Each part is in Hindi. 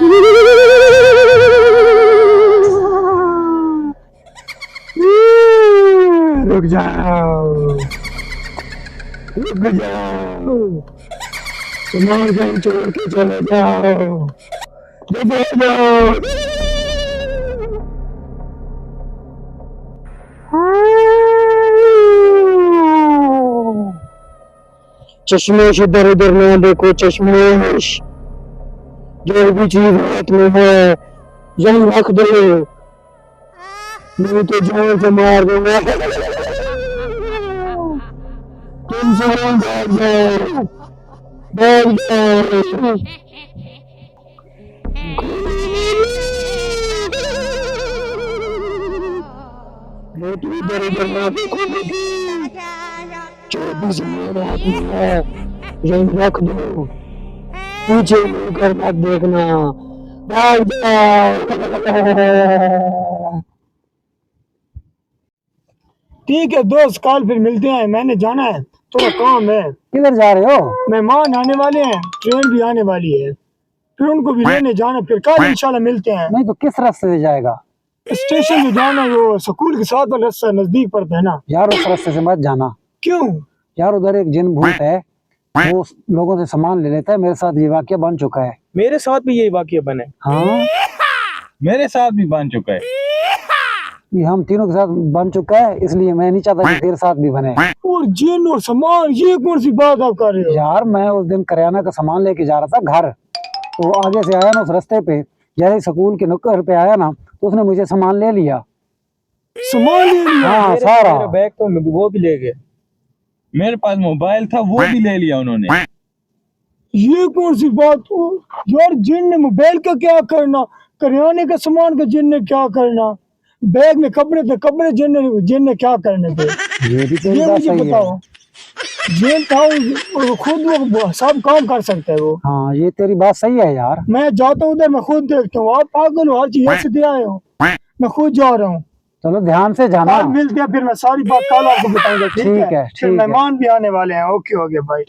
रुक जाओ, रुक जाओ, सामान कहीं छोड़ के चले जाओ, चले जाओ। चश्मेश इधर उधर ना देखो, चश्मेश जो भी चीज हाथ में है यहीं रख दो, नहीं तो जान से मार दूंगा। तुम सब भाग जाओ, भाग जाओ। मैं तो इधर उधर ना देखो, 24 मेरे हाथ में है, यहीं रख दो, पीछे मुड़कर मत देखना, भाग जाओ। ठीक है दोस्त, कल फिर मिलते हैं, मैंने जाना है, थोड़ा काम है। किधर जा रहे हो? मेहमान आने वाले हैं, ट्रेन भी आने वाली है, फिर उनको भी लेने जाना, फिर कल इंशाल्लाह मिलते हैं। नहीं तो किस रास्ते से जाएगा? स्टेशन में जाना, वो स्कूल के साथ वाला रास्ता नजदीक पड़ता है ना। यार उस रास्ते से मत जाना। क्यों? यार उधर एक जिन भूत है, वो लोगों से सामान ले लेता है। मेरे साथ ये वाकया बन चुका है। मेरे साथ भी यही वाकया बने। हाँ, मेरे साथ भी बन चुका है। ये हम तीनों के साथ बन चुका है, इसलिए मैं नहीं चाहता कि तेरे साथ भी बने। और जिन और सामान, ये कौन सी बात आप कर रहे हो? यार मैं उस दिन करियाना का सामान लेके जा रहा था घर, तो आगे से आया ना उस रास्ते पे, जैसे स्कूल के नुक्कड़ पे आया ना, तो उसने मुझे सामान ले लिया। सामान ले लिया? हाँ सारा। मेरा बैग तो वो भी ले गए। मेरे पास मोबाइल था, वो भी ले लिया उन्होंने। ये कौन सी बात हो यार? जिन ने मोबाइल का क्या करना, करियाने का सामान का जिन ने क्या करना, बैग में कपड़े थे, कपड़े जिन ने क्या करने थे, ये भी तेरी ये बात मुझे सही है। बताओ। जिन था वो खुद वो सब काम कर सकता है वो। हाँ ये तेरी बात सही है यार। मैं जाता हूँ उधर, मैं खुद देखता हूँ। आप पागल हो, हर चीज ऐसे दे आए हो। मैं खुद जा रहा हूँ। चलो ध्यान से जाना। कल मिलते हैं, फिर मैं सारी बात कल आपको बताऊंगा। ठीक है, ठीक है। फिर मेहमान भी आने वाले हैं। ओके हो गया भाई,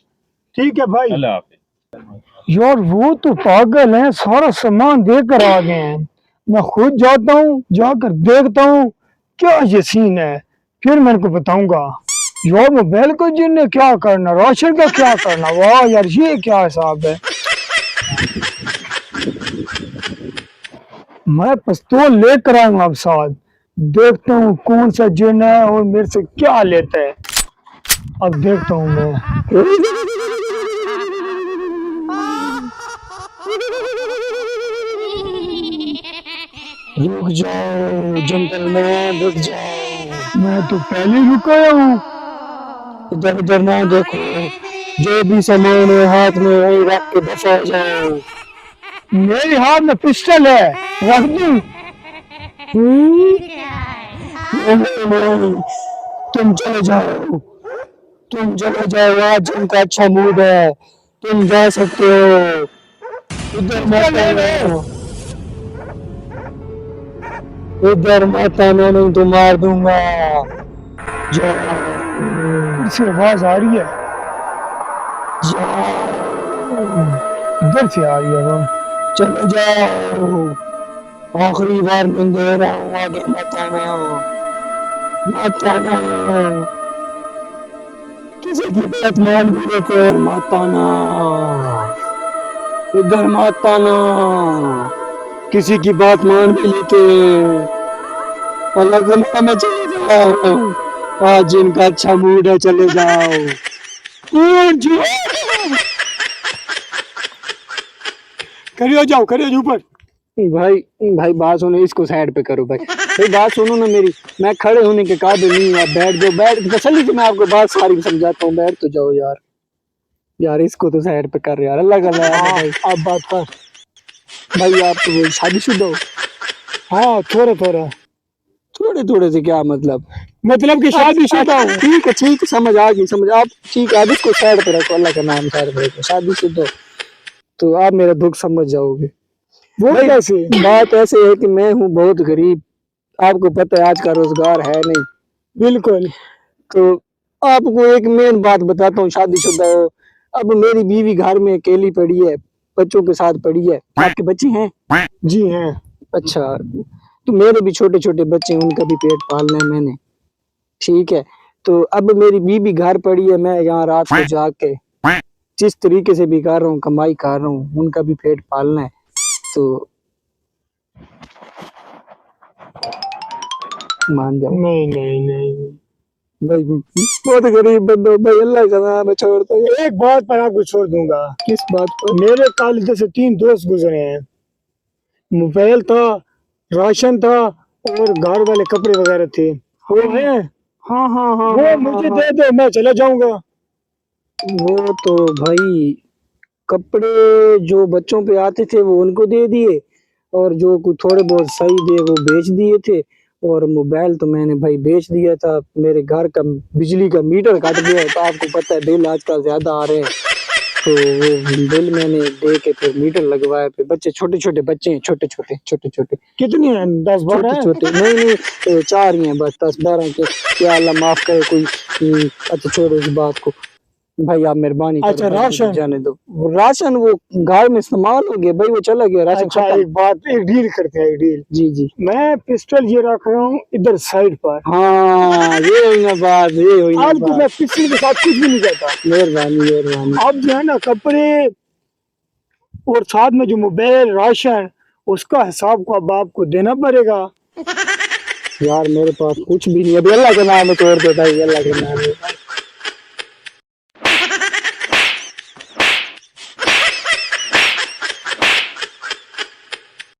ठीक है भाई। अल्लाह हाफिज। यार वो तो पागल हैं, सारा सामान देकर आ गए हैं। मैं खुद जाता हूँ, जाकर देखता हूँ क्या ये सीन है, फिर मैं इनको बताऊंगा। यार मोबाइल को जिनने क्या करना, राशन का क्या करना, वाह यार ये क्या हिसाब है। मैं पिस्तौल लेकर आऊंगा अब साथ, देखता हूँ कौन सा जिन है और मेरे से क्या लेता है। अब देखता हूँ मैं। रुक जाओ जंगलमैन, रुक जाओ। मैं तो पहले ही रुक आया हूँ। इधर उधर ना देखो, जो भी सामान है हाथ में वही रख के दफा हो जाओ। मेरे हाथ में पिस्टल है, रख दूं? तुम चले जाओ, तुम चले जाओ, आज जिनका अच्छा मूड है, तुम जा सकते हो। इधर मत आना, इधर मत आना, नहीं तो मार दूंगा। जाओ, इससे आवाज आ रही है, जाओ, इधर से आ रही है वो। चले जाओ, आखिरी बार मैं दे रहा हूँ, आगे मत आना, मत आना। किसी की बात मान भी लेते, मत आना, इधर मत आना। किसी की बात मान भी लेते, अलग अलग में चले जाओ। आज जिनका अच्छा मूड है चले जाओ। करियो जाओ, करियो जाओ ऊपर। भाई भाई बात सुनो, इसको साइड पे करो भाई। भाई बात सुनो ना मेरी, मैं खड़े होने के काबिल नहीं हूँ। आप बैठ जाओ, बैठ तसल्ली से मैं आपको बात सारी समझाता हूँ। बैठ तो जाओ यार। यार इसको तो साइड पे कर यार, अल्लाह का भाई। आप बात कर भाई आप तो शादीशुदा हो? हाँ, थोड़ा थोड़ा। थोड़े थोड़े से क्या मतलब? मतलब कि शादीशुदा हूँ। ठीक है ठीक है, समझ आ गई, समझ। आप ठीक है, आप इसको साइड पे रखो, अल्लाह का नाम साइड पे रखो। शादीशुदा तो आप मेरा दुख समझ जाओगे। वो कैसे? बात ऐसे है कि मैं हूँ बहुत गरीब, आपको पता है आज का रोजगार है नहीं। बिल्कुल। तो आपको एक मेन बात बताता हूँ, शादीशुदा हो, अब मेरी बीवी घर में अकेली पड़ी है, बच्चों के साथ पड़ी है। आपके बच्चे हैं? जी हैं। अच्छा, तो मेरे भी छोटे छोटे बच्चे हैं, उनका भी पेट पालना है मैंने। ठीक है, तो अब मेरी बीबी घर पड़ी है, मैं यहाँ रात को जाके जिस तरीके से भी कर रहा हूँ, कमाई कर रहा हूँ, उनका भी पेट पालना है। तो मान जाओ नहीं नहीं नहीं, भाई, बहुत गरीब बंदे हो भाई, अल्लाह का नाम है, छोड़ दो। एक बात पर आपको छोड़ दूंगा। किस बात पर? मेरे कल इधर से 3 दोस्त गुजरे हैं, मोबाइल था, राशन था और घर वाले कपड़े वगैरह थे। वो है, हाँ हाँ हाँ वो हाँ, मुझे हाँ, दे दो, मैं चला जाऊंगा। वो तो भाई कपड़े जो बच्चों पे आते थे वो उनको दे दिए, और जो कुछ थोड़े बहुत सही थे वो बेच दिए थे, और मोबाइल तो मैंने भाई बेच दिया था। मेरे घर का बिजली का मीटर कट गया है, तो आपको पता है बिल आजकल ज्यादा आ रहे हैं, तो वो बिल मैंने दे के फिर मीटर लगवाया। फिर बच्चे छोटे छोटे बच्चे हैं, छोटे छोटे छोटे छोटे कितनी है? 10-12 छोटे है? छोटे, नहीं नहीं, 4 ही हैं बस, 10-12 के क्या, अल्लाह माफ करे कोई। अच्छा छोड़ो इस बात को भाई, आप मेहरबानी करो अच्छा, भाई, मुझे राशन। जाने दो। वो राशन वो घर में इस्तेमाल हो गया भाई, वो चला गया राशन अच्छा, खत्म। एक बात, एक डील करते हैं, एक डील। जी जी, मैं पिस्टल ये रख रहा हूँ इधर साइड पर। हाँ ये हुई ना बात, ये हुई ना आज को मैं बात। पिस्टल के साथ कुछ भी नहीं कहता। मेहरबानी मेहरबानी। अब जो है ना, कपड़े और साथ में जो मोबाइल, राशन, उसका हिसाब को अब आपको देना पड़ेगा। यार मेरे पास कुछ भी नहीं है अभी, अल्लाह के नाम में छोड़ दो भाई, अल्लाह के नाम में।